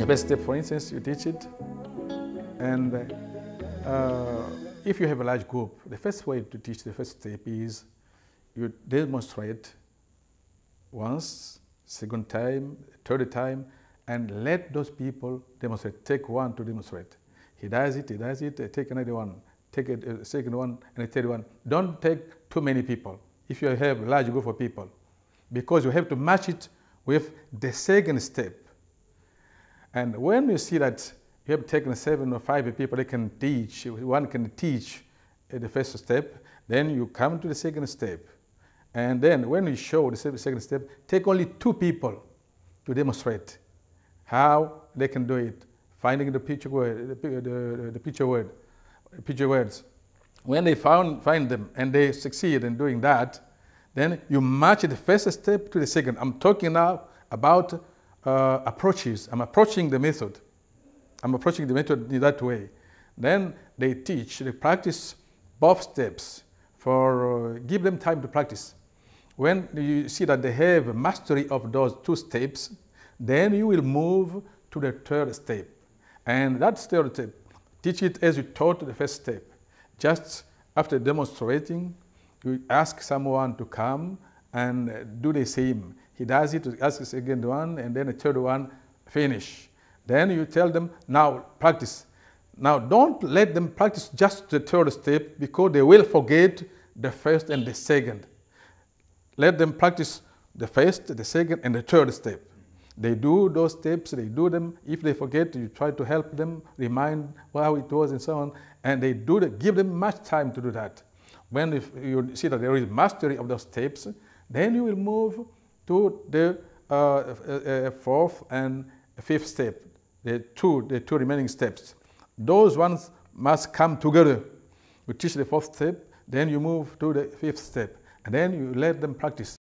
The first step, for instance, you teach it, and if you have a large group, the first way to teach the first step is you demonstrate once, second time, third time, and let those people demonstrate. Take one to demonstrate. He does it, take another one, take a second one, and a third one. Don't take too many people if you have a large group of people, because you have to match it with the second step. And when you see that you have taken 7 or 5 people that can teach, one can teach the first step, then you come to the second step. And then when you show the second step, take only 2 people to demonstrate how they can do it, finding the picture word, the picture words. When they find them and they succeed in doing that, then you match the first step to the second. I'm talking now about approaches. I'm approaching the method. I'm approaching the method in that way. Then they practice both steps give them time to practice. When you see that they have mastery of those 2 steps, then you will move to the third step. And that third step, teach it as you taught the first step. Just after demonstrating, you ask someone to come and do the same. He does it, ask the second one, and then the third one, finish. Then you tell them, now practice. Now don't let them practice just the third step, because they will forget the first and the second. Let them practice the first, the second, and the third step. They do those steps, they do them. If they forget, you try to help them, remind how it was and so on, and they do that. Give them much time to do that. When you see that there is mastery of those steps, then you will move to the 4th and 5th step, the two remaining steps. Those ones must come together. You teach the 4th step, then you move to the 5th step, and then you let them practice.